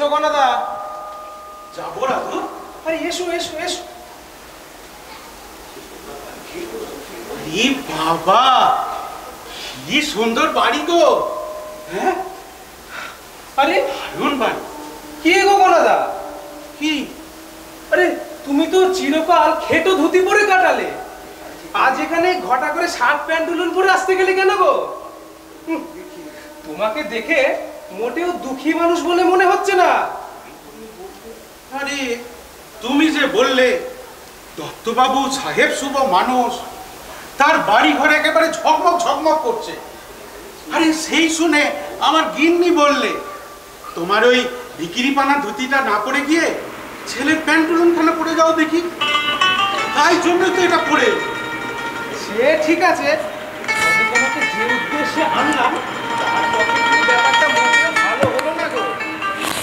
এসো গনাদা। যাবো রাধু? আরে এসো এসো এসো। বাবা, কি সুন্দর বাড়ি গো। হ্যাঁ, আরে দারুণ বাড়ি। কি গো গনাদা? কি? আরে তুমি তো চিরকাল খেটো ধুতি পরে কাটালে, আজ এখানে ঘটা করে শার্ট প্যান্ট উলুন পরে আসতে গেলে কেন গো? তোমাকে দেখে মোটেও দুঃখী মানুষ বলে মনে হচ্ছে না। আরে তুমি যে বললে দত্তবাবু সাহেব শুভ মানুষ, তার বাড়ি ঘর একেবারে ঝকমক ঝকমক করছে। আরে সেই শুনে আমার গিন্নি বললে তোমার ওই বিক্রি পানা ধুতিটা না পরে গিয়ে ছেলের প্যান্টুলন খানা পরে যাও দেখি, তাই জন্যই তো এটা পরে। সে ঠিক আছে, আমি তোমাকে যে উদ্দেশ্যে আনলাম তার পক্ষে ব্যাপারটা মোটেও ভালো হলো না গো।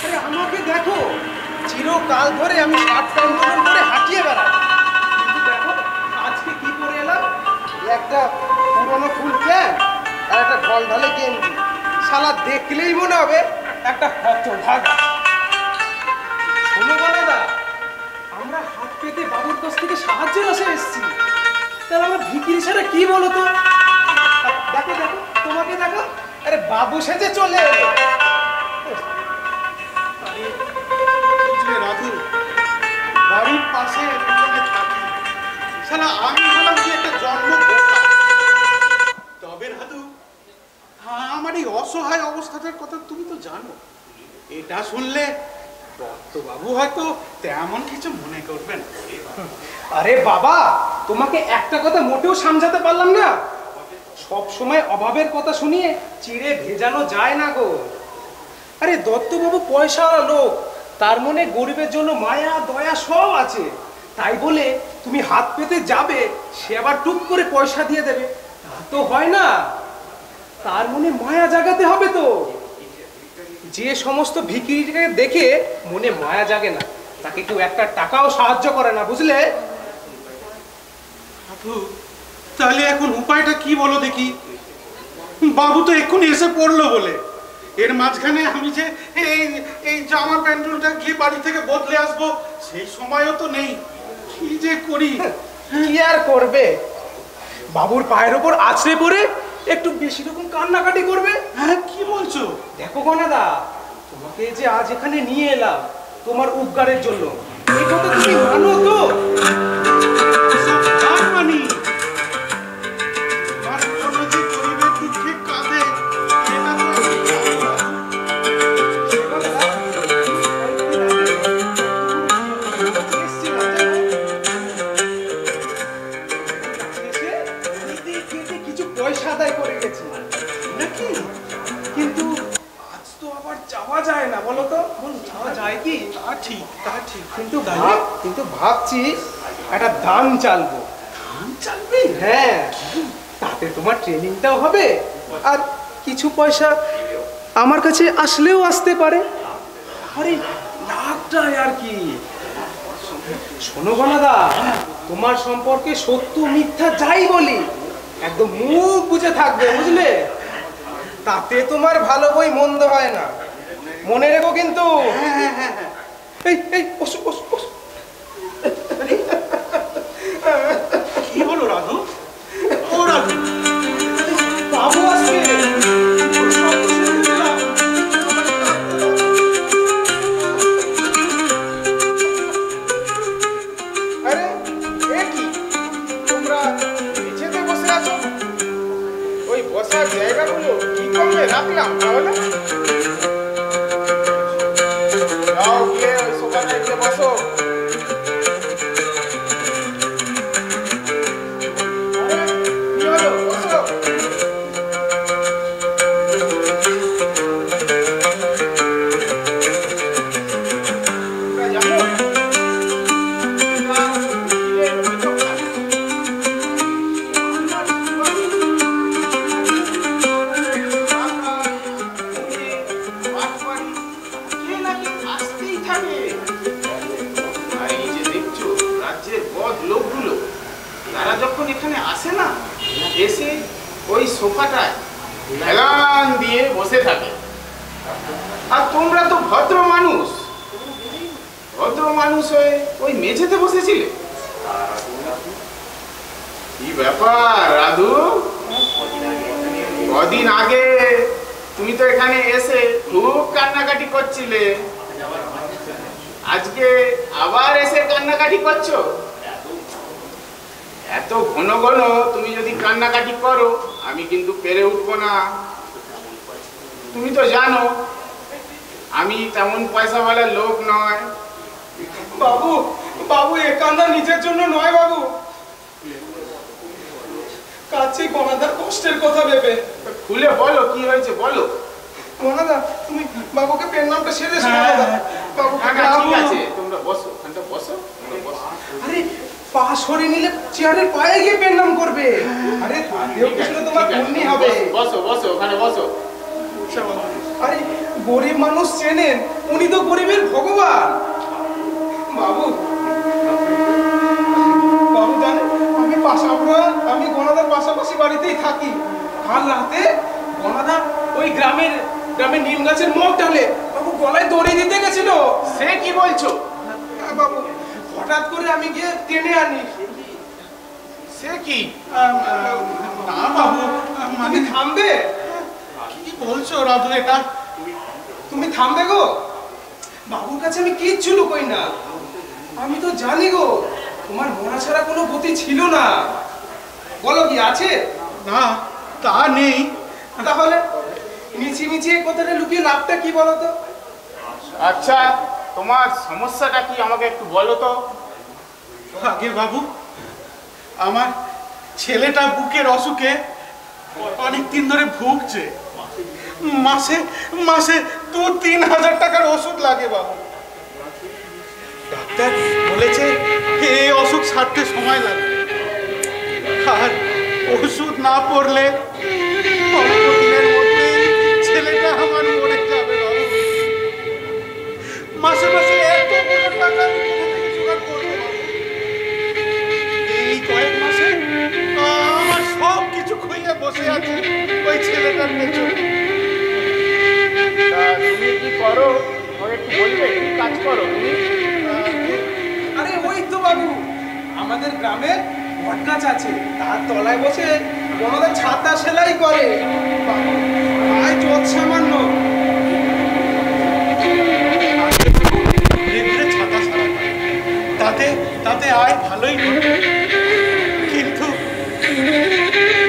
আরে আমাকে দেখো, চিরকাল ধরে আমি শার্ট প্যান্ট পরে হাঁটিয়ে বেড়াই, কিন্তু দেখো আজকে কি করে এলাম, একটা পুরনো ফুল প্যান্ট আর একটা ঢল ঢলে গেঞ্জি। শালা দেখলেই মনে হবে একটা হতভাগা। শোনো দাদা, আমরা হাত পেতে বাবুর কাছ থেকে সাহায্যের আশে এসেছি, তাহলে আমার ভিকিরি ছাড়া কি বলো তো? দেখো দেখো, তোমাকে দেখো, আরে বাবু সেজে চলে এলো। রাধু, বাড়ির পাশে থাকি, শালা আমি হলাম কি একটা জন্ম। তবে রাধু, আমার এই অসহায় অবস্থাটার কথা তুমি তো জানো। এটা শুনলে দত্তবাবু হয়তো তেমন কিছু মনে করবেন। আরে বাবা, তোমাকে একটা কথা মোটেও সমঝাতে পারলাম না। সব সময় অভাবের কথা শুনিয়ে চিড়ে ভেজানো যায় না গো। আরে দত্তবাবু পয়সাওয়ালা লোক, তার মনে গরিবের জন্য মায়া দয়া সব আছে। তাই বলে তুমি হাত পেতে যাবে, সে আবার টুক করে পয়সা দিয়ে দেবে, তা তো হয় না। তার মনে মায়া জাগাতে হবে তো। যে সমস্ত ভিখিরিকে দেখে মনে মায়া জাগে না, তাকে কেউ একটা টাকাও সাহায্য করে না, বুঝলে? তাহলে এখন উপায়টা কি বলো দেখি? বাবু তো এক্ষুনি এসে পড়লো বলে, এর মাঝখানে আমি যে এই জামা প্যান্টুলটা গিয়ে বাড়ি থেকে বদলে আসবো সেই সময়ও তো নেই। কি যে করি? কি আর করবে, বাবুর পায়ের ওপর আছড়ে পড়ে একটু বেশি রকম কান্নাকাটি করবে। হ্যাঁ, কি বলছো? দেখো গনাদা, তোমাকে যে আজ এখানে নিয়ে এলাম তোমার উপকারের জন্য, এই কথা তুমি মানো তো? মানি, আমার কোনো যে গরিবের দুঃখে কাঁদে এটা তো কিছু পয়সা আদায় করে গেছি নাকি, কিন্তু আজ তো আবার যাওয়া যায় না, বলো তো? যাওয়া যায় কি? তা ঠিক, তা ঠিক, কিন্তু ভাবছি একটা দান চালবো। ধান চালবি? হ্যাঁ, তাতে তোমার ট্রেনিংটাও হবে আর কিছু পয়সা আমার কাছে আসলেও আসতে পারে। আরে লাভটাই আর কি। শোনো গনাদা, তোমার সম্পর্কে সত্য মিথ্যা যাই বলি একদম মুখ বুঝে থাকবে, বুঝলে? তাতে তোমার ভালো বই মন্দ হয় না, মনে রেখো কিন্তু। এই এই বসো বসো বসো। কি হলো রাধু? ও রাধু, বাবু আসবে। আরে এ কি, তোমরা নিচেতে বসে আছো? ওই বসার জায়গাগুলো কি করবে রাখলাম তাহলে? যাও গিয়ে ওই সোফাটা এসে বসো। কি হলো, বসো। এসে ওই সোফাটায় হেলান দিয়ে বসে থাকে। আর তোমরা তো ভদ্র মানুষ, ভদ্র মানুষ হয়ে ওই মেঝেতে বসেছিলে। কি ব্যাপার রাধু, কদিন আগে তুমি তো এখানে এসে খুব কান্নাকাটি করছিলে, আজকে আবার এসে কান্নাকাটি করছো? এত ঘন ঘন তুমি যদি কান্নাকাটি করো আমি কিন্তু পেরে উঠবো না। তুমি তো জানো আমি তেমন পয়সাওয়ালা লোক নয়। বাবু, বাবু এ কান্না নিজের জন্য নয় বাবু, কাছে গণাদার কষ্টের কথা ভেবে। খুলে বলো কি হয়েছে, বলো। গণাদা তুমি বাবুকে পেন নামটা সেরে বাবুকে ঠিক আছে, তোমরা বসো, ওখানটা বসো, তোমরা বসো। আরে পা সরে নিলে চেয়ারের পায়ে গিয়ে পেন নাম করবে। আরে তাতেও কিছু না, তোমার পুণ্যি হবে। বসো বসো, ওখানে বসো। আরে গরিব মানুষ চেনেন, উনি তো গরিবের ভগবান। বাবু, বাবু জানেন আমি গণাদার পাশাপাশি বাড়িতেই থাকি। কাল রাতে গণাদা ওই গ্রামের নিম গাছের মুখ ডালে বাবু গলায় দড়ি দিতে গেছিল। সে কি বলছো? বাবু হঠাৎ করে আমি গিয়ে টেনে আনি। সে কি? না বাবু, তুমি থামবে? কি বলছো রাধু? এটা তুমি থামবে গো? বাবুর কাছে আমি কিচ্ছু লুকোই না। আমি তো জানি গো তোমার মরা ছাড়া কোনো গতি ছিল না। বলো কি আছে? না, তা নেই। তাহলে মিছি এই কথাটা লুকিয়ে লাভটা কি বলো তো? আচ্ছা, তোমার সমস্যাটা কি আমাকে একটু বলো তো। আগে বাবু, আমার ছেলেটা বুকের অসুখে অনেক দিন ধরে ভুগছে। মাসে মাসে 2-3 হাজার টাকার ওষুধ লাগে বাবু। ডাক্তার বলেছে এই অসুখ সারতে সময় লাগবে, আর ওষুধ না পড়লে অল্প দিনের মধ্যে ছেলেটা আমার মরে যাবে বাবু। মাসে মাসে এতগুলো টাকা আমি কোথা থেকে জোগাড় করবো বাবু? এই কয়েক মাসে আমার সব কিছু খুইয়ে বসে আছে ওই ছেলেটার পেছনে। তুমি কি করো আমাকে একটু বলবে, কি কাজ করো তুমি? আরে ওই তো বাবু, আমাদের গ্রামে বটগাছ আছে, তার তলায় বসে গণদা ছাতা সেলাই করে। বাবু আয় যত সামান্য। ছাতা সারা তাতে আয় ভালোই হবে, কিন্তু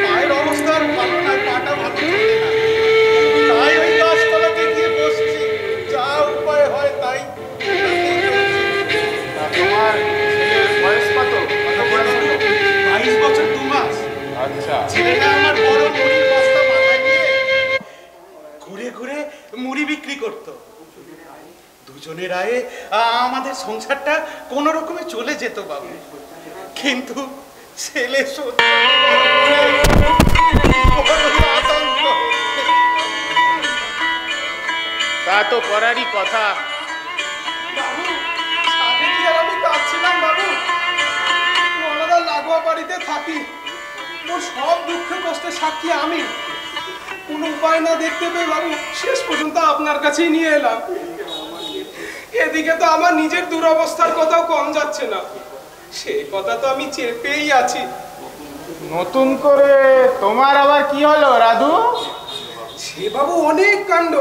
পায়ের অবস্থা আর ভালো নয়, পাটা ভালো চলে না। তাই ওই গাছতলাতে গিয়ে বসছি, যা উপায় হয় তাই। তোমার ছেলের বয়স কত? 22 বছর 2 মাস। আচ্ছা, ছেলেটা আমার বড় মুড়ির বস্তা মাথায় নিয়ে ঘুরে ঘুরে মুড়ি বিক্রি করত। দুজনের আয়ে আমাদের সংসারটা কোন রকমে চলে যেত বাবু, কিন্তু ছেলে তা তো করারই কথা। বাবু সাথে কি আর আমি কাঁদছিলাম বাবু? গণদা লাগোয়া বাড়িতে থাকি, ওর সব দুঃখ কষ্টের সাক্ষী আমি। কোনো উপায় না দেখতে পেয়ে বাবু শেষ পর্যন্ত আপনার কাছেই নিয়ে এলাম। এদিকে তো আমার নিজের দুরবস্থার কথাও কম যাচ্ছে না, সেই কথা তো আমি চেপেই আছি। নতুন করে তোমার আবার কি হলো রাধু? সে বাবু অনেক কাণ্ড,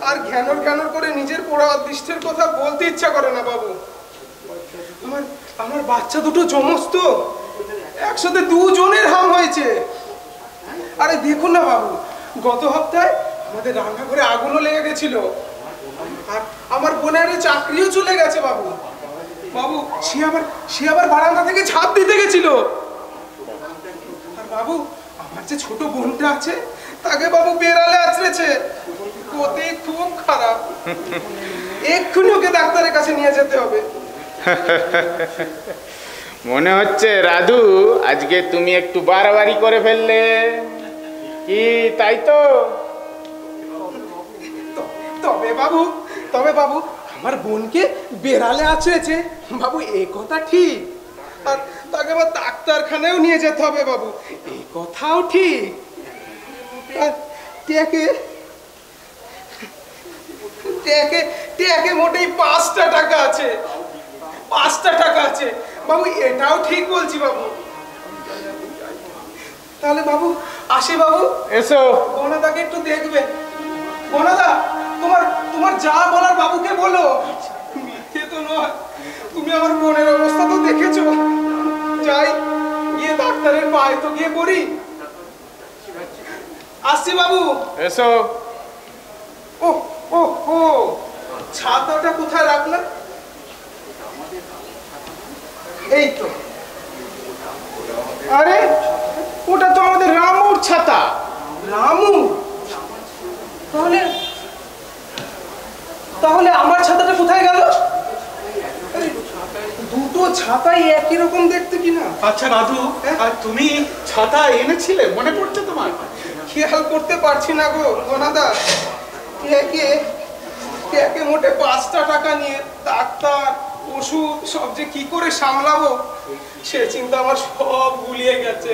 আর ঘ্যানর করে নিজের পোড়া অদৃষ্টের কথা বলতে ইচ্ছা করে না বাবু। আমার বাচ্চা দুটো জমজ তো, একসাথে 2 জনের হাম হয়েছে। আরে দেখুন না বাবু, গত সপ্তাহে আমাদের রান্নাঘরে আগুনও লেগে গেছিল, আর আমার বোনের চাকরিও চলে গেছে বাবু। বাবু সে আবার বারান্দা থেকে ঝাঁপ দিতে গেছিল। আর বাবু আমার যে ছোট বোনটা আছে, তাকে বাবু বেড়ালে আছড়েছে। গতি খুব খারাপ, এক্ষুনি ওকে ডাক্তারের কাছে নিয়ে যেতে হবে। মনে হচ্ছে রাধু আজকে তুমি একটু বাড়াবাড়ি করে ফেললে কি, তাই তো? তবে বাবু আমার বোনকে বেড়ালে আছড়েছে বাবু, এই কথা ঠিক। আর তাকে আবার ডাক্তারখানায়ও নিয়ে যেতে হবে বাবু, এই কথাও ঠিক। আর ট্যাকে ট্যাকে মোটেই 5টা টাকা আছে, 5টা টাকা আছে বাবু, এটাও ঠিক বলছি বাবু। তাহলে বাবু আসি বাবু। এসো। গণদাকে একটু দেখবে। গণদা, তোমার তোমার যা বলার বাবুকে বলো। মিথ্যে তো নয়, তুমি আমার বোনের অবস্থা তো দেখেছো। যাই গিয়ে ডাক্তারের পায়ে তো গিয়ে পড়ি। আসছি বাবু। এসো। ও ও ও, ছাতাটা কোথায় রাখলাম? এই তো। আরে ওটা তো আমাদের রামুর ছাতা। রামু? তাহলে তাহলে আমার ছাতাটা কোথায় গেল? আরে, দুটো ছাতাই একই রকম দেখতে কিনা? আচ্ছা দাদু, আর তুমি ছাতা এনেছিলে, মনে পড়ছে তোমার? খেয়াল করতে পারছি না গো গনাদা। একে মোটে 5টা টাকা নিয়ে ডাক্তার, ওষুধ সব যে কি করে সামলাবো সে চিন্তা আমার সব গুলিয়ে গেছে,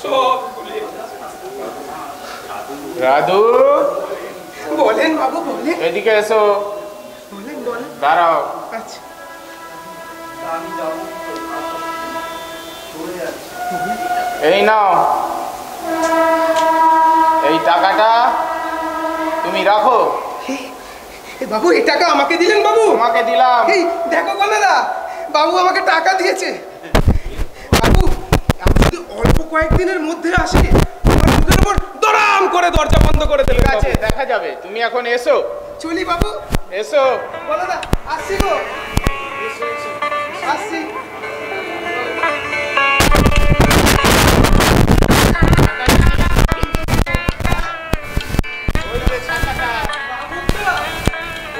সব গুলিয়ে গেছে। রাধু, বলেন বাবু বলেন। এদিকে এসো। বলেন বলেন। দাঁড়াও। আচ্ছা। এই নাও, এই টাকাটা তুমি রাখো। বাবু এই টাকা আমাকে দিলেন বাবু? তোমাকে দিলাম। এই দেখো গনাদা, বাবু আমাকে টাকা দিয়েছে। বাবু আমি যদি অল্প কয়েকদিনের মধ্যে আসি, তোমার মুখের উপর দরাম করে দরজা বন্ধ করে দিলে। ঠিক আছে, দেখা যাবে। তুমি এখন এসো। চলি বাবু। এসো। গনাদা আসছি গো। আসছি।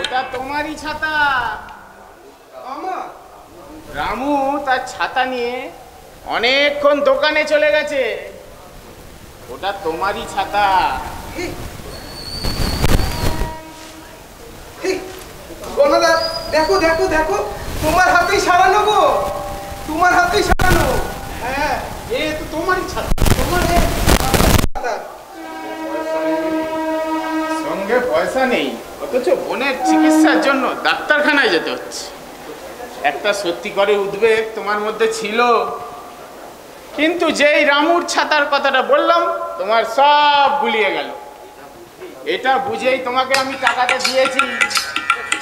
ওটা তোমারই ছাতা। আমার? রামু তার ছাতা নিয়ে অনেকক্ষণ দোকানে চলে গেছে। ওটা তোমারই ছাতা। গনাদা দেখো দেখো দেখো, তোমার হাতেই সারানো গো, তোমার হাতেই সারানো। হ্যাঁ, এ তো তোমারই ছাতা। তোমার ছাতা। সঙ্গে পয়সা নেই, অথচ বোনের চিকিৎসার জন্য ডাক্তারখানায় যেতে হচ্ছে। একটা সত্যি করে উদ্বেগ তোমার মধ্যে ছিল, কিন্তু যেই রামুর ছাতার কথাটা বললাম তোমার সব গুলিয়ে গেল। এটা বুঝেই তোমাকে আমি টাকাটা দিয়েছি।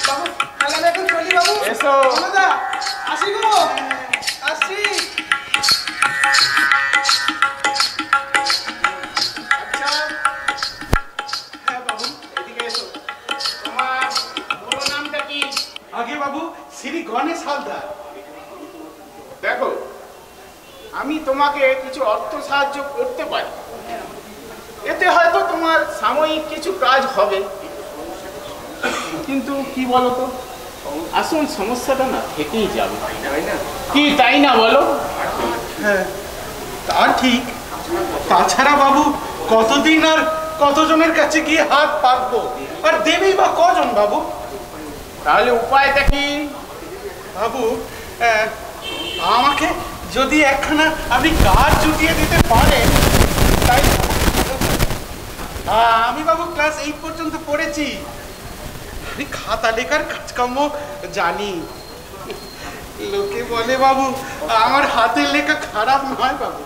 বাবু তাহলে এখন চলি বাবু। এসো। গনাদা আসি গো, আসি। আচ্ছা, হ্যাঁ বাবু, এদিকে এসো। তোমার পুরো নামটা কি? আগে বাবু শ্রী গণেশ হালদার। দেখো, আমি তোমাকে কিছু অর্থ সাহায্য করতে পারি, এতে হয়তো তোমার সাময়িক কিছু কাজ হবে, কিন্তু কি বলতো, আসল সমস্যাটা না থেকেই যাবে, কি তাই না বলো? হ্যাঁ তা ঠিক। তাছাড়া বাবু কতদিন আর কতজনের কাছে গিয়ে হাত পাতবো, আর দেবেই বা কজন বাবু? তাহলে উপায়টা কি? বাবু আমাকে যদি একখানা আপনি কাজ জুটিয়ে দিতে পারেন তাই। আমি বাবু ক্লাস 8 পর্যন্ত পড়েছি, আমি খাতা লেখার কাজকর্ম জানি। লোকে বলে বাবু আমার হাতের লেখা খারাপ নয় বাবু।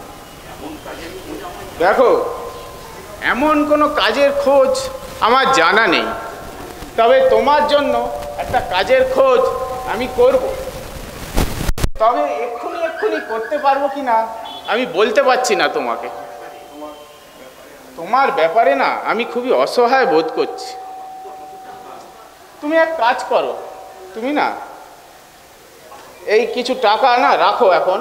দেখো, এমন কোনো কাজের খোঁজ আমার জানা নেই, তবে তোমার জন্য একটা কাজের খোঁজ আমি করব। তবে এক্ষুনি করতে পারবো কি না আমি বলতে পারছি না তোমাকে। তোমার ব্যাপারে না আমি খুবই অসহায় বোধ করছি। তুমি এক কাজ করো, তুমি না এই কিছু টাকা না রাখো এখন,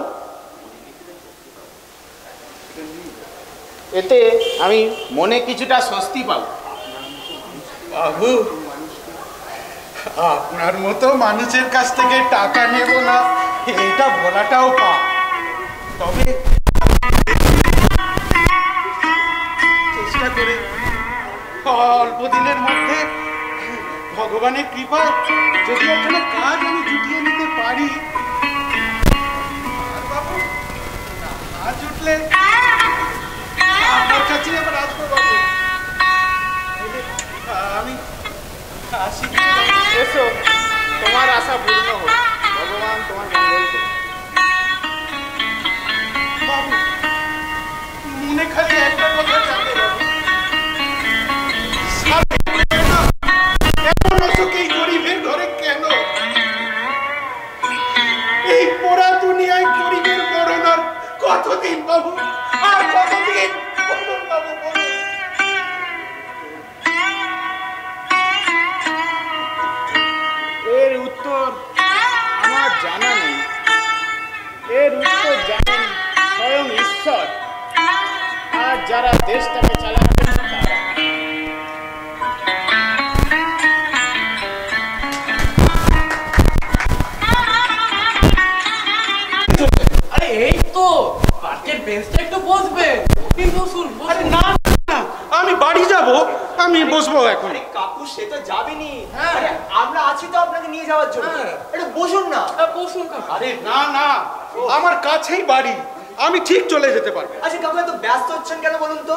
এতে আমি মনে কিছুটা স্বস্তি পাবো। বাবু আপনার মতো মানুষের কাছ থেকে টাকা নেব না এটা বলাটাও পাপ, তবে চেষ্টা করে অল্প দিনের মধ্যে ভগবানের কৃপায় যদি একটা কাজ আমি জুটিয়ে নিতে পারি। আর বাবু কাজ জুটলে আমার কাছে আবার আসবো বাবু। আমি আসি। এই পোড়া দুনিয়ায় গরিবের মরণ আর কতদিন বাবু, আর কতদিন? বলুন বাবু, বলুন। এর উত্তর আমার জানা নেই। এর উত্তর জানেন স্বয়ং ঈশ্বর আর যারা দেশটাকে চালাচ্ছেন তারা। আরে এই তো পার্কের বেঞ্চটা একটু বসবে, কিন্তু বসুন। আরে না না, আমি বাড়ি যাব, আমি বসবো এখন। আরে কাকু সে তো যাবেনি। হ্যাঁ। আরে আমরা আছি তো আপনাকে নিয়ে যাওয়ার জন্য। হ্যাঁ। একটু বসুন না। বসুন কাকু। আরে না না, আমার কাছেই বাড়ি, আমি ঠিক চলে যেতে পারবো। আচ্ছা কাকু এত ব্যস্ত হচ্ছেন কেন বলুন তো?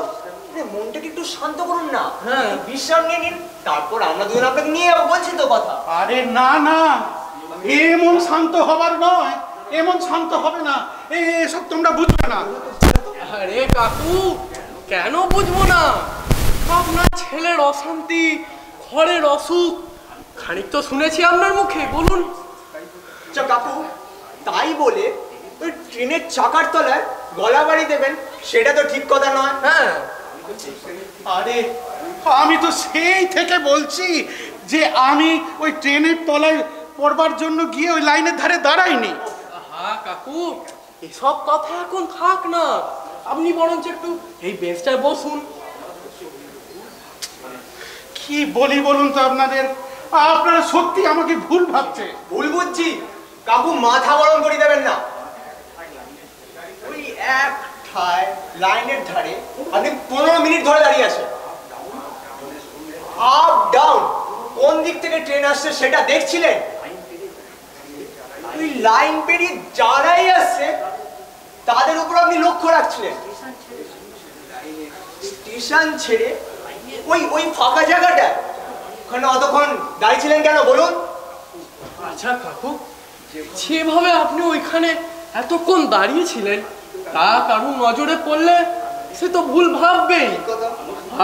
আরে মনটাকে একটু শান্ত করুন না। হ্যাঁ। একটু বিশ্রাম নিয়ে নিন, তারপর আমরা দুজন আপনাকে নিয়ে যাবো, বলছি তো কথা। আরে না না, এমন শান্ত হবার নয়, এমন শান্ত হবে না, এসব তোমরা বুঝবে না। আরে কাকু, কেন বুঝবো না? আপনার ছেলের অশান্তি, ঘরের অসুখ খানিক তো শুনেছি আপনার মুখে, বলুন। আচ্ছা কাকু, তাই বলে ওই ট্রেনের চাকার তলায় গলা বাড়ি দেবেন, সেটা তো ঠিক কথা নয়। হ্যাঁ, আরে আমি তো সেই থেকে বলছি যে আমি ওই ট্রেনের তলায় পড়বার জন্য গিয়ে ওই লাইনের ধারে দাঁড়াইনি। হ্যাঁ কাকু, এসব কথা এখন থাক না, আপনি বরঞ্চ একটু এই বেঞ্চটায় বসুন। কি বলি বলুন তো আপনাদের, আপনারা সত্যি আমাকে ভুল ভাবছে। ভুল বুঝছি কাকু, মাথা গরম করে দেবেন না। ওই এক ঠায় লাইনের ধারে আপনি 15 মিনিট ধরে দাঁড়িয়ে আছেন। আপ ডাউন কোন দিক থেকে ট্রেন আসছে সেটা দেখছিলেন? ওই লাইন পেরিয়ে যারাই আসছে তাদের উপর আপনি লক্ষ্য রাখছিলেন। স্টেশন ছেড়ে ওই ওই ফাঁকা জায়গাটা ওখানে অতক্ষণ দাঁড়িয়েছিলেন কেন বলুন? আচ্ছা কাকু, যেভাবে আপনি ওইখানে এতক্ষণ দাঁড়িয়েছিলেন তা কারুর নজরে পড়লে সে তো ভুল ভাববেই।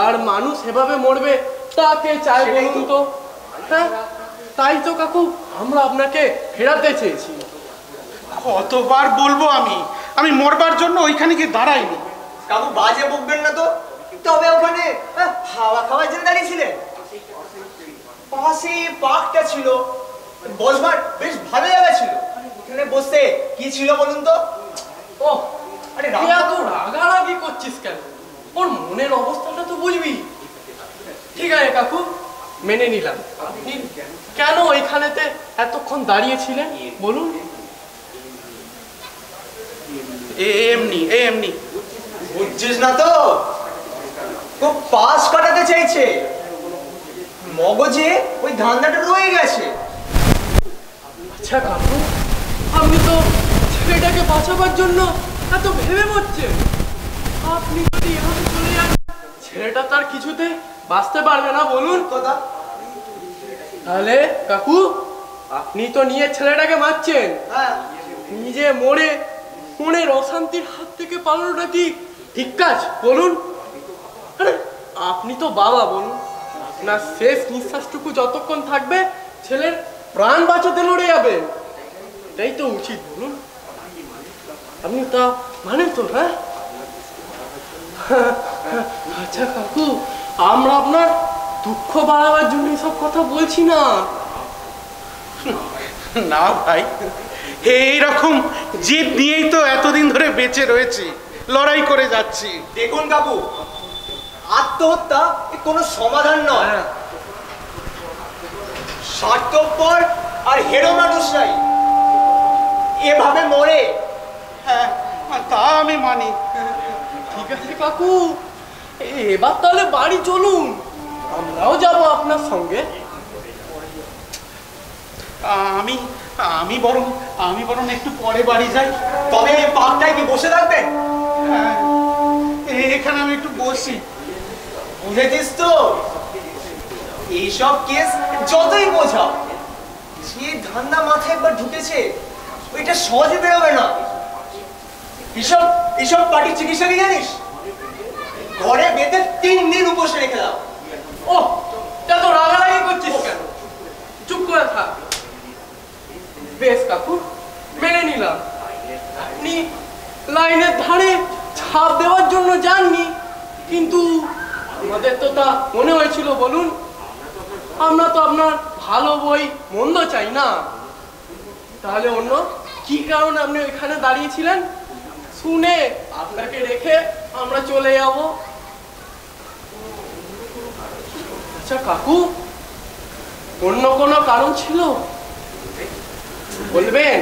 আর মানুষ এভাবে মরবে তাকে চাই বলুন তো? হ্যাঁ, তাই তো কাকু আমরা আপনাকে ফেরাতে চেয়েছি। কতবার বলবো আমি মরবার জন্য ওইখানে গিয়ে দাঁড়াইনি। কাকু বাজে বকবেন না তো। তবে ওখানে হাওয়া খাওয়ার জন্য দাঁড়িয়েছিলেন। পাশে পার্কটা ছিল, বসবার বেশ ভালো জায়গা ছিল। ওখানে বসতে কি ছিল বলুন তো? ও আরে তুই এত রাগারাগি করছিস কেন? ওর মনের অবস্থাটা তো বুঝবি। ঠিক আছে কাকু, মেনে নিলাম। আপনি কেন ওইখানেতে এতক্ষণ দাঁড়িয়েছিলেন বলুন? এমনি এমনি। বুঝছিস না তো? খুব পাস কাটাতে চাইছে, মগজে ওই ধান্দাটা রয়ে গেছে। আচ্ছা কাকু, আপনি তো ছেলেটাকে বাঁচাবার জন্য এত ভেবে মরছেন। আপনি যদি এভাবে চলে যান, ছেলেটা তার কিছুতে বাঁচতে পারবে না বলুন। কথা তাহলে কাকু, আপনি তো নিয়ে ছেলেটাকে মারছেন, হ্যাঁ, নিজে মরে মনের অশান্তির হাত থেকে পালানোটা কি ঠিক কাজ বলুন? আরে আপনি তো বাবা, বলুন আপনার শেষ নিঃশ্বাসটুকু যতক্ষণ থাকবে ছেলের প্রাণ বাঁচাতে লড়ে যাবেন, এটাই তো উচিত বলুন। আপনি তা মানেন তো? হ্যাঁ, আচ্ছা কাকু, আমরা আপনার দুঃখ বাড়াবার জন্য এসব কথা বলছি না। না ভাই, এইরকম জিদ নিয়েই তো এতদিন ধরে বেঁচে রয়েছি, লড়াই করে যাচ্ছি। দেখুন কাকু, আত্মহত্যা এ কোনো সমাধান নয়। স্বার্থপর আর হেরো মানুষরাই এভাবে মরে। হ্যাঁ, তা আমি মানি। ঠিক আছে কাকু, এবার তাহলে বাড়ি চলুন, আমরাও যাব আপনার সঙ্গে। আমি আমি বরং একটু পরে বাড়ি যাই। তবে এই পার্কটায় কি বসে থাকবেন? হ্যাঁ, এখানে আমি একটু বসি। বুঝেছিস তো, এইসব কেস যতই বোঝাও, যে ধান্দা মাথায় একবার ঢুকেছে ওইটা সহজে বেরোবে না। এসব এসব পার্টির চিকিৎসা কি জানিস? ঘরে বেঁধে 3 দিন উপোস রেখে দাও। ও, এত রাগারাগি করছিস কেন? চুপ করে থাক। বেশ কাকু, মেনে নিলাম। আপনি লাইনের ধারে ছাপ দেওয়ার জন্য যাননি, কিন্তু আমাদের তো তা মনে হয়েছিল। বলুন, আমরা তো আপনার ভালো বই মন্দ চাই না। তাহলে অন্য কি কারণে আপনি ওইখানে দাঁড়িয়েছিলেন? শুনে আপনাকে রেখে আমরা চলে যাব। আচ্ছা কাকু, অন্য কোনো কারণ ছিল? বলবেন,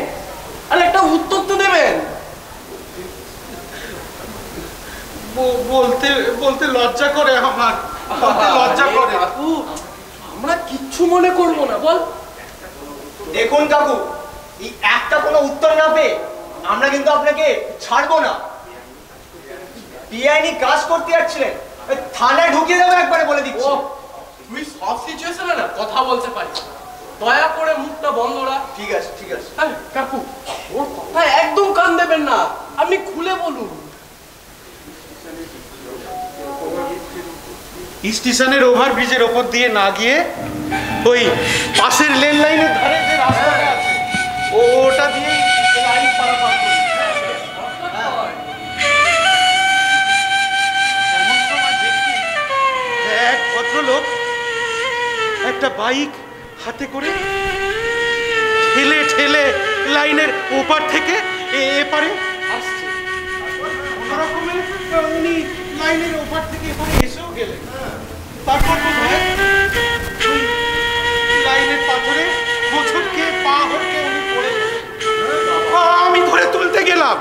আর একটা উত্তর তো দেবেন। বলতে বলতে লজ্জা করে আমার, বলতে লজ্জা করে। কাকু, আমরা কিচ্ছু মনে করবো না, বল। দেখুন কাকু, এই একটা কোনো উত্তর না পেয়ে আমরা কিন্তু আপনাকে ছাড়বো না। পিআইনি কাজ করতে যাচ্ছিলেন, থানায় ঢুকিয়ে দেবো একবারে বলে দিচ্ছি। তুই সব সিচুয়েশনে না কথা বলতে পারিস, দয়া করে মুখটা বন্ধ রাখ। ঠিক আছে ঠিক আছে। কাকু, ওর কথা একদম কান দেবেন না, আপনি খুলে বলুন। স্টেশনের ওভারব্রিজের ওপর দিয়ে না গিয়ে ওই পাশের লেন লাইনের ধারে যে রাস্তাটা আছে ওটা দিয়েই লাইন পারাপার করি। এমন সময় দেখি এক ভদ্রলোক একটা বাইক হাতে করে ঠেলে ঠেলে লাইনের ওপার থেকে এপারে আসছে। কোনোরকমে উনি লাইনের ওপার থেকে এপারে এসেও গেলেন। তারপর ওই লাইনের পাথরে হোঁচট খেয়ে পা হড়কে উনি পড়ে গেলেন। আমি ধরে তুলতে গেলাম,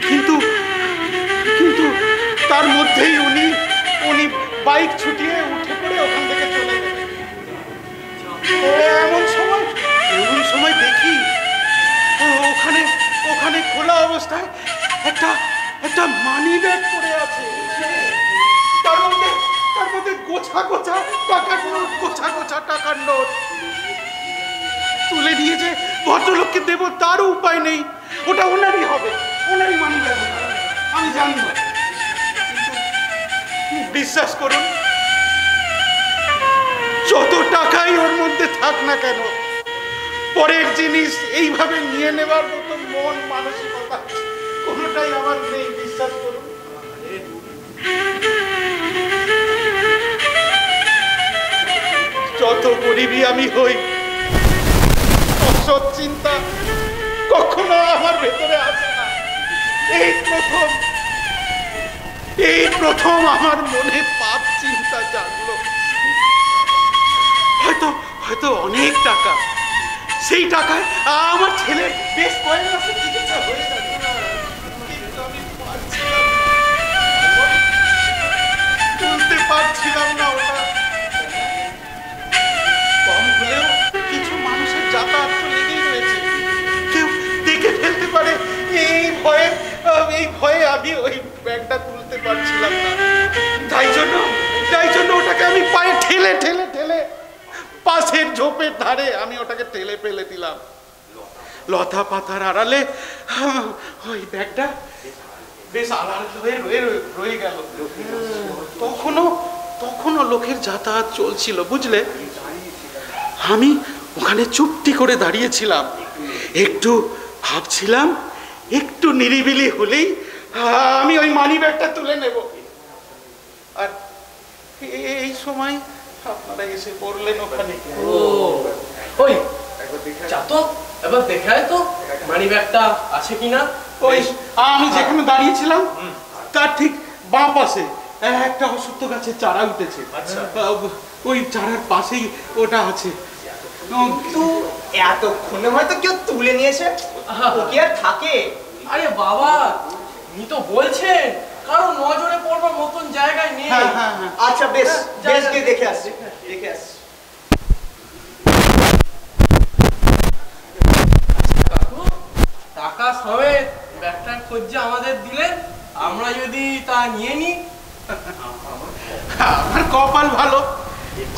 কিন্তু কিন্তু তার মধ্যেই উনি বাইক ছুটিয়ে উঠে পড়ে ওখান থেকে চলে গেলেন। এমন সময় দেখি ওখানে খোলা অবস্থায় একটা মানি ব্যাগ পড়ে আছে। তার মধ্যে গোছা গোছা টাকার নোট। তুলে নিয়ে যে ভদ্রলোককে দেবো তারও উপায় নেই, ওটা ওনারই হবে, ওনারই মানি ব্যাগ, আমি জানি না। বিশ্বাস করুন, যত টাকাই ওর মধ্যে থাক না কেন, পরের জিনিস এইভাবে নিয়ে নেবার মতো মন মানসিকতা কোনোটাই আমার নেই, বিশ্বাস করুন। যত গরিবই আমি হই, অসৎ চিন্তা কখনো আমার ভেতরে আসে না। এই প্রথম আমার মনে পাপ চিন্তা জাগলো। হয়তো অনেক টাকা, সেই টাকায় আমার ছেলে বেশ কয়েক মাসের চিকিৎসা হয়ে যাবে। তুলতে পারছিলাম না ওটা। কম হলেও কিছু মানুষের যাতায়াত তো লেগেই রয়েছে, কেউ দেখে ফেলতে পারে, এই ভয়ে আমি ওই ব্যাগটা তুলতে পারছিলাম না। তাই জন্য ওটাকে আমি পায়ে ঠেলে পাশের ঝোপের ধারে আমি ওটাকে ঠেলে ফেলে দিলাম। লতা পাতার আড়ালে ওই ব্যাগটা বেশ আড়াল হয়ে রয়ে গেল। তখনও লোকের যাতায়াত চলছিল, বুঝলে। আমি ওখানে চুপটি করে দাঁড়িয়েছিলাম, একটু ভাবছিলাম, একটু নিরিবিলি হলেই আমি ওই মানি ব্যাগটা তুলে নেব। আর এই সময় আপনারা এসে পড়লেন ওখানে। ওই যা তো, এবার দেখায় তো মানি ব্যাগটা আছে কিনা। ওই আমি যেখানে দাঁড়িয়েছিলাম তার ঠিক বাঁ পাশে একটা অশ্বত্থ গাছের চারা উঠেছে। ওই চারার পাশেই ওটা আছে। কিন্তু এতক্ষণে হয়তো কেউ তুলে নিয়েছে, ও কি আর থাকে? আরে বাবা, উনি তো বলছেন কারো নজরে পড়বার মতন জায়গায় নেই। আচ্ছা বেশ গিয়ে দেখে আসছি। টাকা সমেত ব্যাগটার খোঁজ আমাদের দিলেন, আমরা যদি তা নিয়ে নিই। আমার কপাল ভালো,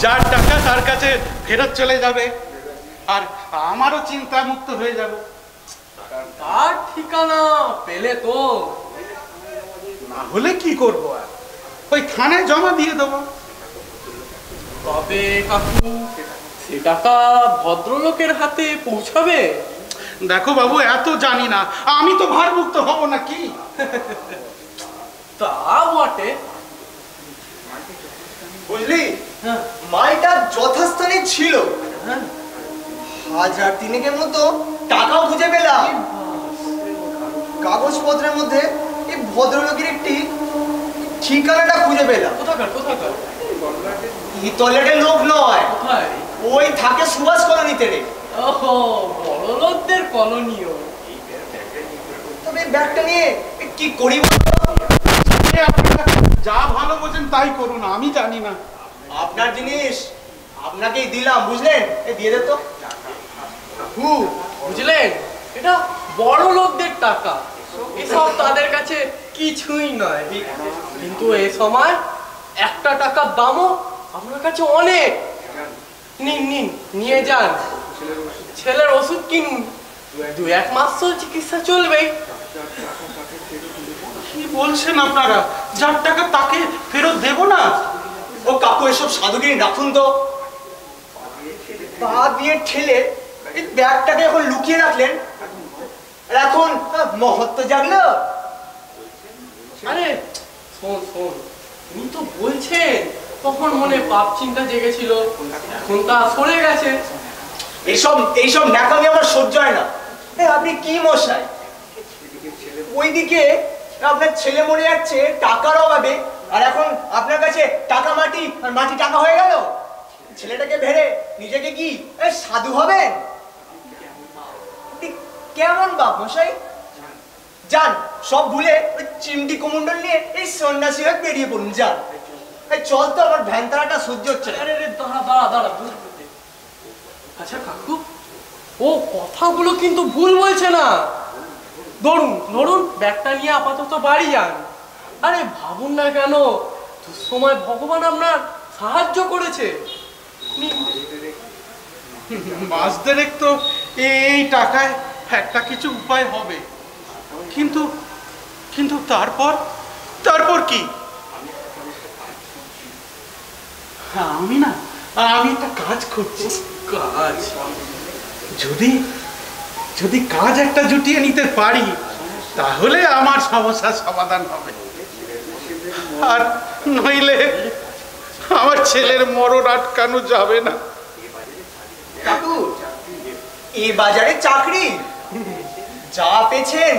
যার টাকা তার কাছে ফেরত চলে যাবে, আর আমারও চিন্তা মুক্ত হয়ে যাবে। তার ঠিকানা পেলে তো, না হলে কি করবো, আর ওই থানায় জমা দিয়ে দেবো। তবে কাকু, সে টাকা ভদ্রলোকের হাতে পৌঁছাবে? দেখো বাবু, এত জানি না, আমি তো ভারমুক্ত হব না কি? তা বটে। বুঝলি, মালটা যথাস্থানে ছিল। হ্যাঁ, 1000 তিনেকের মতো টাকাও খুঁজে পেলাম। কাগজপত্রের মধ্যে এই ভদ্রলোকের একটি ঠিকানাটা খুঁজে পেলাম। কোথাকার কোথাকার? ইতলেটের লোক নয়, কোথায়? ওই থাকে সুভাষ কলোনিতে রে। ওহো, বড় লোকদের কলোনিও। তবে ব্যাগটা নিয়ে কি করি বলতো? এ আপনারা যা ভালো বোঝেন তাই করুন, আমি জানি না। আপনার জিনিস আপনাকেই দিলাম, বুঝলেন? দিয়ে দে তো। বুঝলেন, এটা বড় লোকদের টাকা, এসব তাদের কাছে কিছুই নয়। কিন্তু এই সময় একটা টাকার দামও আপনার কাছে অনেক। নিন নিন, নিয়ে যান, ছেলের ওষুধ কিনুন, 2-1 মাস তো চিকিৎসা চলবেই। কি বলছেন আপনারা? যার টাকা তাকে ফেরত দেব না? ও কাকু, এসব সাধুগিরি রাখুন তো। পা দিয়ে ঠেলে এই ব্যাগটাকে এখন লুকিয়ে রাখলেন, আর এখন মহত্ব জাগলো। আরে শোন শোন, তুমি তো বলছেন তখন মনে পাপ চিন্তা জেগেছিল, এখন তা সরে গেছে। এইসব ন্যাকামি আমার সহ্য হয় না। আপনি কি মশাই, ওইদিকে আপনার ছেলে মরে যাচ্ছে টাকার অভাবে, আর এখন আপনার কাছে টাকা মাটি আর মাটি টাকা হয়ে গেল। ছেলেটাকে ভেড়ে নিজেকে কি সাধু হবেন? কেমন বাপ মশাই? যান, সব ভুলে ওই চিমটি কুমন্ডল নিয়ে এই সন্ন্যাসী হয়ে বেরিয়ে পড়ুন। যান, চল তো, আমার ভ্যান তারাটা সহ্য হচ্ছে না। আরে দাঁড়া দাঁড়া দাঁড়া। আচ্ছা কাকু, ও কথাগুলো কিন্তু ভুল বলছে না। ধরুন ধরুন, ব্যাগটা নিয়ে আপাতত বাড়ি যান। আরে ভাবুন না কেন, দুঃসময় ভগবান আপনার সাহায্য করেছে। মাস দেড়েক তো এই টাকায় একটা কিছু উপায় হবে, কিন্তু কিন্তু তারপর কি? আমি একটা কাজ করছি। কাজ? যদি কাজ একটা জুটিয়ে নিতে পারি, তাহলে আমার সমস্যার সমাধান হবে। আর নইলে আমার ছেলের মরণ আটকানো যাবে না। কাকু, এই বাজারে চাকরি যা পেয়েছেন,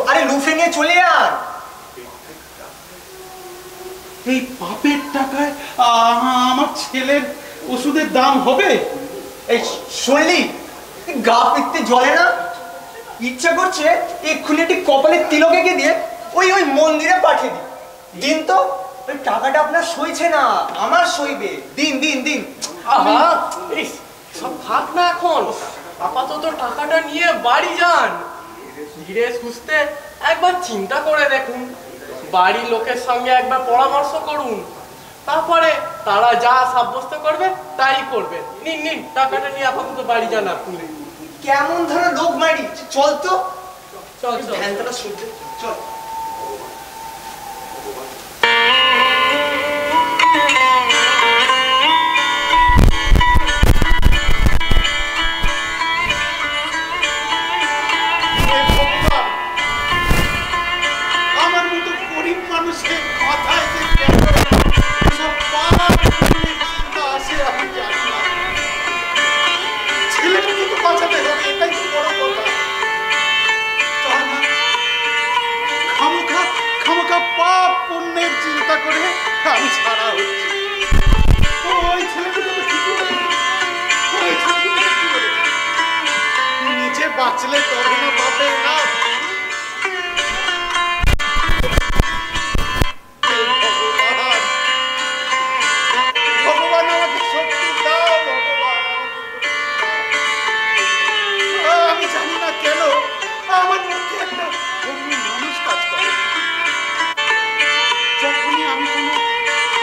আরে লুফে নিয়ে চলে যান। এই পাপের টাকায় আমার ছেলের ওষুধের দাম হবে? এই শুনলি, গা পিত্তে জ্বলে না? ইচ্ছা করছে এক্ষুনি একটি কপালের তিলক এঁকে দিয়ে ওই মন্দিরে পাঠিয়ে দিন তো। ওই টাকাটা আপনার সইছে না, আমার সইবে। দিন দিন দিন। আহা, এই সব থাক না এখন, আপাতত টাকাটা নিয়ে বাড়ি যান। ধীরে সুস্থে একবার চিন্তা করে দেখুন, বাড়ির লোকের সঙ্গে একবার পরামর্শ করুন, তারপরে তারা যা সাব্যস্ত করবে তাই করবে। নিন নিন, টাকাটা নিয়ে আপাতত বাড়ি যান আপনি। কেমন ধরো লোক মারি, চল তো। চল চল। ভ্যানটা সহ্য, চল। আমার মতো গরিব মানুষের মাথায় যে কেন এসব পাপ পুণ্যের চিন্তা আসে আমি জানি না। ছেলেটাকে তো বাঁচাতে হবে, এটাই তো বড় কথা। তা না, খামোখা পাপ পুণ্যের চিন্তা করে আমি ছাড়া হচ্ছি। ওই ছেলেটুকু তো ঠিকই বলেছে, নিজে বাঁচলে তবে না বাপের লাভ। ভগবান আমাকে শক্তি দাও, ভগবান আমি জানি না কেন আমার মধ্যে একটা অন্য মানুষ কাজ করে। যখনই আমি কোনো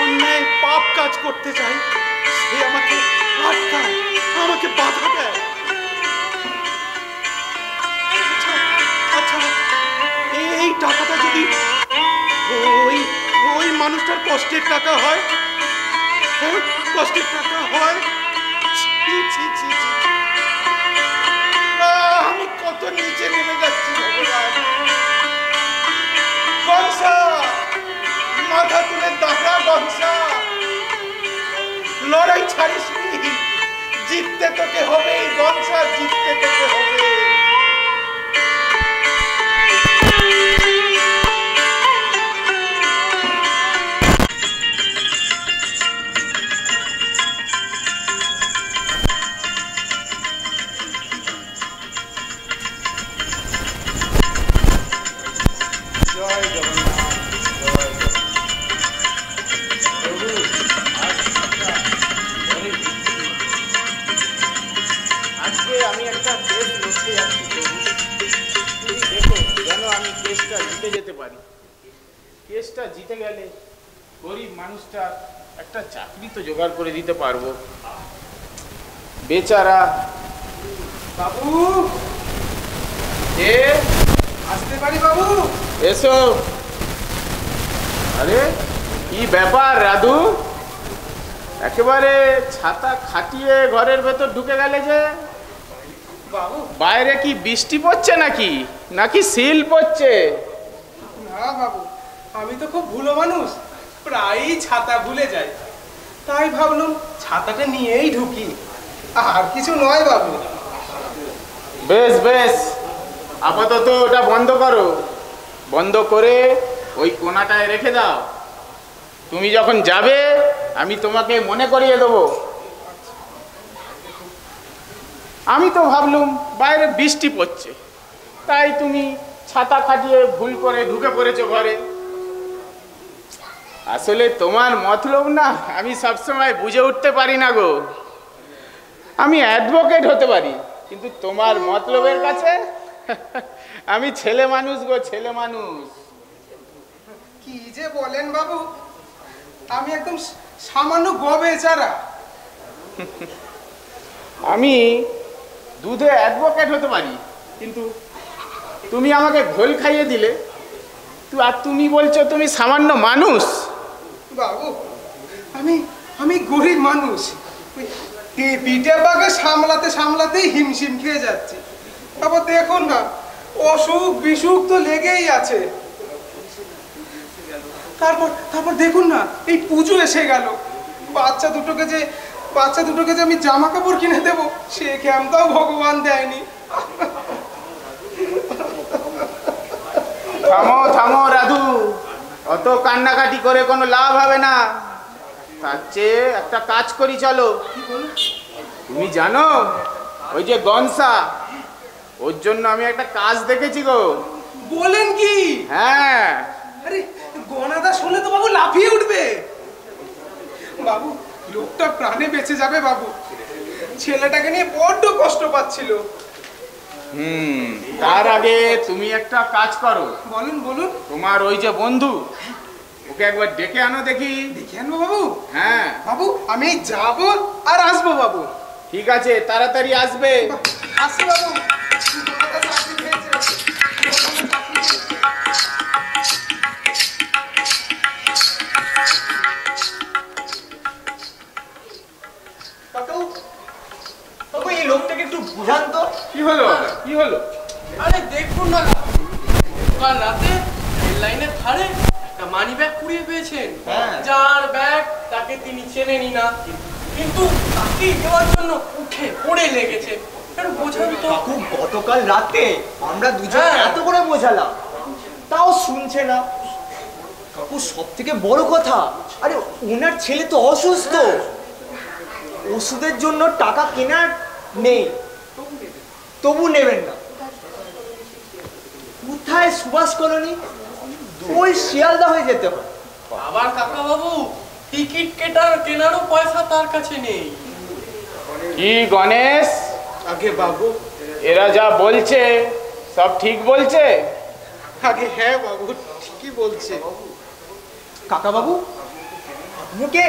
অন্যায় পাপ কাজ করতে চাই, সে আমাকে আটকায়, আমাকে বাধা দেয়। আচ্ছা, এই টাকাটা যদি ওই মানুষটার কষ্টের টাকা হয়, কষ্টের টাকা হয়, ছি ছি ছি ছি, আমি কত লড়াই ছাড়িস নি, জিততে তোকে হবে, এই গনসা জিততে তোকে হবে। আজকে আমি একটা কেস লড়তে যাচ্ছি প্রভু। তুমি দেখো যেন আমি কেসটা জিতে যেতে পারি। কেসটা জিতে গেলে গরিব মানুষটা একটা চাকরি তো জোগাড় করে দিতে পারবো। বেচারা বাবু, এ আসতে পারি বাবু? এসো। আরে কি ব্যাপার রাধু, একেবারে ছাতা খাটিয়ে ঘরের ভেতর ঢুকে গেলে যে? বাবু, বাইরে কি বৃষ্টি পড়ছে নাকি, নাকি শিল পড়ছে? না বাবু, আমি তো খুব ভুলো মানুষ, প্রায়ই ছাতা ভুলে যাই, তাই ভাবলাম ছাতাটা নিয়েই ঢুকি, আর কিছু নয় বাবু। বেশ বেশ, আপাতত ওটা বন্ধ করো, বন্ধ করে ওই কোণাটায় রেখে দাও। তুমি যখন যাবে আমি তোমাকে মনে করিয়ে দেবো। আমি তো ভাবলুম বাইরে বৃষ্টি পড়ছে, তাই তুমি ছাতা খাটিয়ে ভুল করে ঢুকে পড়েছো ঘরে। আসলে তোমার মতলব না আমি সবসময় বুঝে উঠতে পারি না গো। আমি অ্যাডভোকেট হতে পারি, কিন্তু তোমার মতলবের কাছে আমি ছেলে মানুষ গো, ছেলে মানুষ। কি যে বলেন বাবু, আমি একদম সামান্য বেচারা। আমি দুধে অ্যাডভোকেট হতে পারি, কিন্তু তুমি আমাকে ঘোল খাইয়ে দিলে, আর তুমি বলছো তুমি সামান্য মানুষ। বাবু, আমি আমি গরিব মানুষ, পিঠে বাগে সামলাতে সামলাতেই হিমশিম খেয়ে যাচ্ছি। আবার দেখুন না, অসুখ বিসুখ তো লেগেই আছে। তারপর তারপর দেখুন না, এই পুজো এসে গেল, বাচ্চা দুটোকে যে আমি জামা কাপড় কিনে দেবো, সে জ্ঞানটাও ভগবান দেয়নি। থামো থামো রাধু, অত কান্নাকাটি করে কোনো লাভ হবে না। তার চেয়ে একটা কাজ করি চলো। তুমি জানো ওই যে গনসা, ওর জন্য আমি একটা কাজ দেখেছি গো। বলেন কি? হ্যাঁ। আরে গনাদা শুনে তো বাবু লাফিয়ে উঠবে। বাবু, লোকটা প্রাণে বেঁচে যাবে বাবু, ছেলেটাকে নিয়ে বড্ড কষ্ট পাচ্ছিল। তার আগে তুমি একটা কাজ করো। বলুন বলুন। তোমার ওই যে বন্ধু, ওকে একবার ডেকে আনো দেখি। দেখে আনবো বাবু? হ্যাঁ বাবু, আমি যাব আর আসবো বাবু। ঠিক আছে, তাড়াতাড়ি আসবে। আসি বাবু। গনাদা চাকরি পেয়েছে। কাকু, কাকু এই লোকটাকে একটু বুঝান তো। কি হলো, কি হলো? আরে দেখুন না, কাল রাতে রেল লাইনের ধারে একটা মানি ব্যাগ কুড়িয়ে পেয়েছেন। হ্যাঁ। যার ব্যাগ তাকে তিনি চেনেনি না, কিন্তু তাকে দেওয়ার জন্য উঠে পড়ে লেগেছে। একটু বোঝান তো। কাকু, গতকাল রাতে আমরা দুজন হ্যাঁ। এত করে বোঝালাম, তাও শুনছে না। কাকু, সব থেকে বড় কথা, আরে ওনার ছেলে তো অসুস্থ, ওষুধের জন্য টাকা কেনার নেই, তবু নেবেন না। কোথায় সুভাষ কলোনি, ওই শিয়ালদা হয়ে যেতে হয়। আবার কাকা বাবু, টিকিট কেনারও পয়সা তার কাছে নেই। কি গণেশ, আগে বাবু। এরা যা বলছে সব ঠিক বলছে? আগে হ্যাঁ বাবু, ঠিকই বলছে। কাকা বাবু, আপনি কে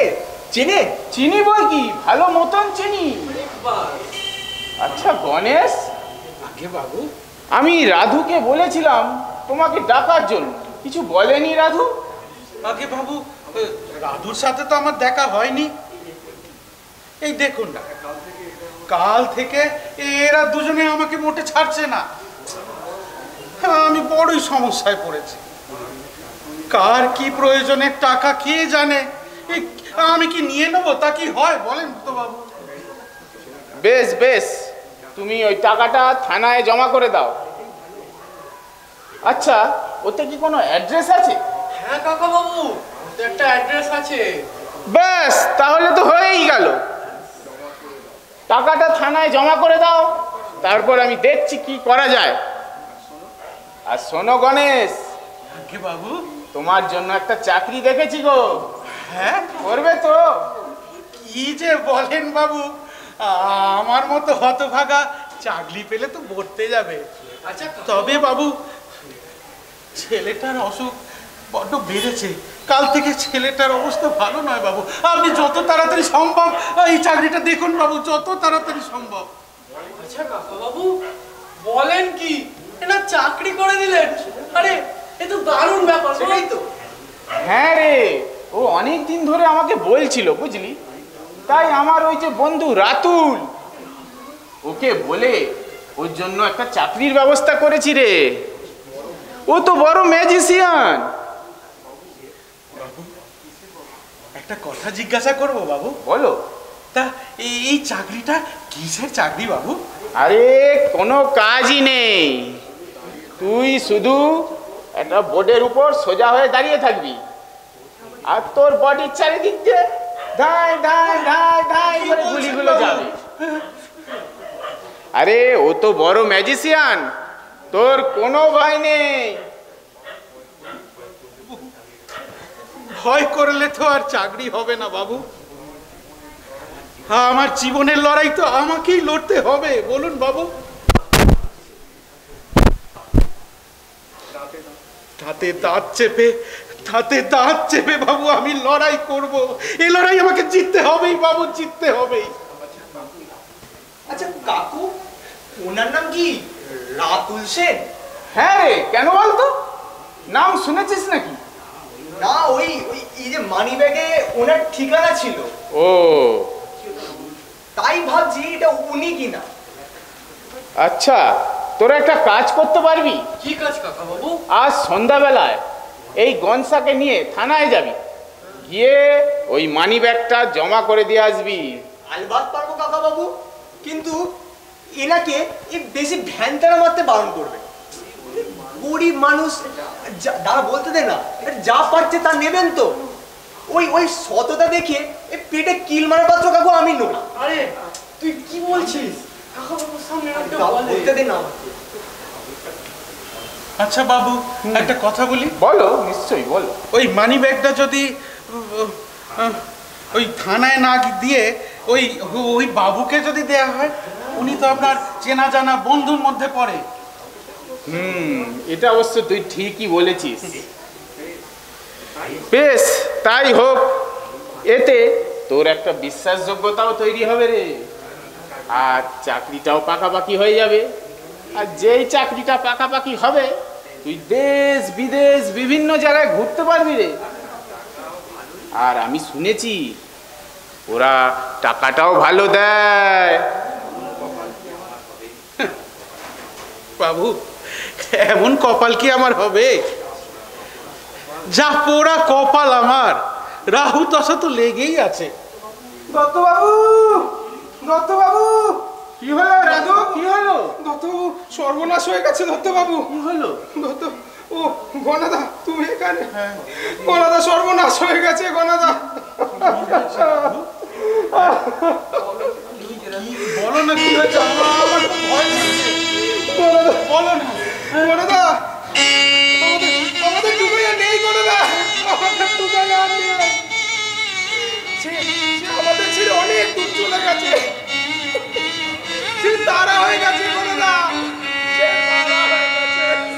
চেনে? চিনি বই কি, ভালো মতন চিনি। একবার আচ্ছা গণেশ, আগে বাবু, আমি রাধুকে বলেছিলাম তোমাকে ডাকার জন্য, কিছু বলেনি রাধু? আগে বাবু, রাধুর সাথে তো আমার দেখা হয়নি। এই দেখুন না, কাল থেকে এরা দুজনে আমাকে মোটে ছাড়ছে না। আমি বড়ই সমস্যায় পড়েছি। কার কি প্রয়োজনে টাকা কে জানে। আমি কি নিয়ে নেবো? তা কি হয় বলেন তো বাবু? বেশ বেশ, তুমি ওই টাকাটা থানায় জমা করে দাও। আচ্ছা, ওতে কি কোনো অ্যাড্রেস আছে? হ্যাঁ কাকা বাবু, ওতে একটা অ্যাড্রেস আছে। ব্যাস, তাহলে তো হয়েই গেল। টাকাটা থানায় জমা করে দাও, তারপর আমি দেখছি কি করা যায়। আর শোনো গণেশ, কি বাবু? তোমার জন্য একটা চাকরি দেখেছি গো। হ্যাঁ, করবে তো? কি যে বলেন বাবু, আমার মতো হতভাগা চাকরি পেলে তো বর্তে যাবে। আচ্ছা তবে বাবু, ছেলেটার অসুখ বড্ড বেড়েছে। কাল থেকে ছেলেটার অবস্থা ভালো নয় বাবু। আপনি যত তাড়াতাড়ি সম্ভব এই চাকরিটা দেখুন বাবু, যত তাড়াতাড়ি সম্ভব। আচ্ছা কাকা বাবু, বলেন কি, এটা চাকরি করে দিলেন? আরে এ তো দারুণ ব্যাপার, সেটাই তো। হ্যাঁ রে, ও অনেক দিন ধরে আমাকে বলছিল, বুঝলি। তাই আমার ওই যে বন্ধু রাতুল, ওকে বলে ওর জন্য একটা চাকরির ব্যবস্থা করেছি রে। ও তো বড় ম্যাজিশিয়ান। একটা কথা জিজ্ঞাসা করবো বাবু? বলো। তা এই চাকরিটা কিসের চাকরি বাবু? আরে কোনো কাজই নেই, তুই শুধু একটা বোর্ডের উপর সোজা হয়ে দাঁড়িয়ে থাকবি, আর তোর বডির চারিদিক দিয়ে ধাই ধাই ধাই ধাই করে গুলিগুলো যাবে। আরে ও তো বড় ম্যাজিশিয়ান, তোর কোনো ভয় নেই। ভয় করলে তো আর চাকরি হবে না বাবু। আমার জীবনের লড়াই তো আমাকেই লড়তে হবে, বলুন বাবু। দাঁতে দাঁত চেপে বাবু আমি লড়াই করব। এই লড়াই আমাকে জিততে হবেই বাবু, জিততে হবেই। আচ্ছা কাকু, ওনার নাম কি রাতুল সেন? হ্যাঁ রে, কেন বলতো? নাম শুনেছিস নাকি? না, ওই ওই এই যে মানি ব্যাগে ওনার ঠিকানা ছিল, ও তাই ভাবছি এটা উনি কিনা। আচ্ছা, তোরা একটা কাজ করতে পারবি? কি কাজ কাকা বাবু? আজ সন্ধ্যাবেলায় এই গনসাকে নিয়ে থানায় যাবি, গিয়ে ওই মানি ব্যাগটা জমা করে দিয়ে আসবি। আলবাত পারবো কাকা বাবু, কিন্তু এনাকে বেশি ভ্যানতারা মারতে বারণ করবে। গরিব মানুষ, দাঁড়া বলতে দে না, যা পারছে তা নেবেন তো। ওই ওই সততা দেখে পেটে কিল মারা পাত্র কাকু আমি নই। আরে তুই কি বলছিস? কাকা বাবুর সামনে একটা বলতে দে না আমাকে। আচ্ছা বাবু, একটা কথা বলি। বলো, নিশ্চয়ই বলো। ওই মানি ব্যাগটা যদি ওই থানায় না দিয়ে ওই ওই বাবুকে যদি দেয়া হয়, উনি তো আপনার চেনা জানা বন্ধুর মধ্যে পড়ে। এটা অবশ্য তুই ঠিকই বলেছিস। বেশ, তাই হোক। এতে তোর একটা বিশ্বাসযোগ্যতাও তৈরি হবে রে, আর চাকরিটাও পাকাপাকি হয়ে যাবে। আর যেই চাকরিটা পাকাপাকি হবে, তুই দেশ বিদেশ বিভিন্ন জায়গায় ঘুরতে পারবি রে। আর আমি শুনেছি ওরা টাকাটাও ভালো দেয়। বাবু, এমন কপাল কি আমার হবে? যা পোড়া কপাল আমার, রাহু দশা তো লেগেই আছে। দত্তবাবু, দত্তবাবু, কি হলো রাজু, কি হলো? দত্তবাবু, সর্বনাশ হয়ে গেছে দত্তবাবু। কি হলো? দত্ত, ও গণাদা, তুমি এখানে? গণাদা, সর্বনাশ হয়ে গেছে গণাদা। বলো না কি হয়েছে, আমার তো ভয় লাগছে। বলো না। গণাদা, আমাদের ডুবে নেই গণাদা, আমাদের ডুবে আর নেই। সে আমাদের ছেড়ে অনেক দূর চলে গেছে। সে তারা হয়ে গেছে গণাদা, সে তারা হয়ে গেছে।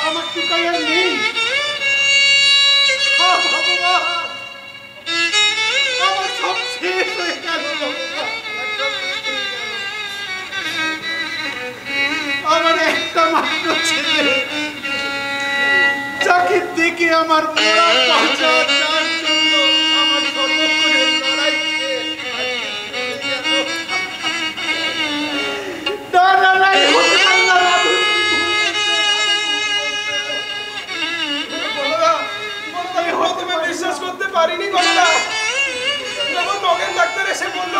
আমার টুকাই আর নেই। ভগবান, আমার সব শেষ হয়ে গেল। আমার একটা মাত্র ছেলে, যাকে দেখে আমার মোড়া পৌঁছা যার জন্য আমার সর্বক্ষণের লড়াই না না না সত্যি কথা যখন নগেন ডাক্তার এসে বলল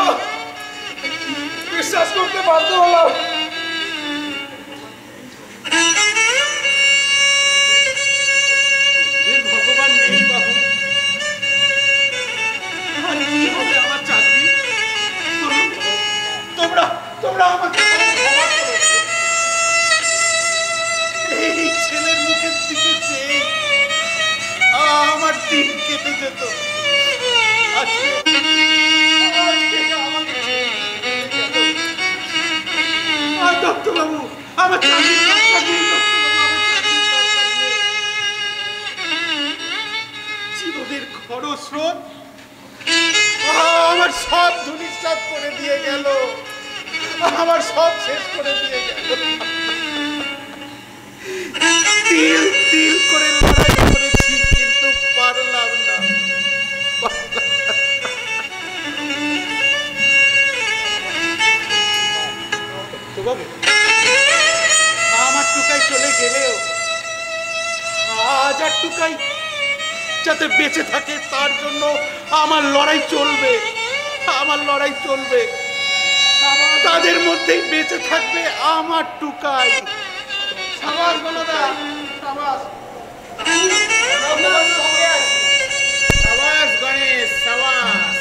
বিশ্বাস করতে বাধ্য হলাম। ভগবান নেই বাবু, আর কি হবে আমার চাকরি? তোমরা তোমরা আমাকে ক্ষমা করো। এই ছেলের মুখের দিকে চেয়ে আমার দিন কেটে যেত। আজকে আমাকে আর দত্তবাবু আমার চাকরির দরকার নেই। জীবনের খরস্রোত আমার সব ধূলিসাৎ করে দিয়ে গেল, আমার সব শেষ করে দিয়ে গেল। তিল তিল করে লড়াই করেছি, কিন্তু পারলাম না। আমার টুকাই চলে গেলেও আজ আর টুকাই যাতে বেঁচে থাকে তার জন্য আমার লড়াই চলবে, আমার লড়াই চলবে। তাদের মধ্যেই বেঁচে থাকবে আমার টুকাই। সাবাস বলদা, সাবাস। সাবাস গণেশ, সাবাস।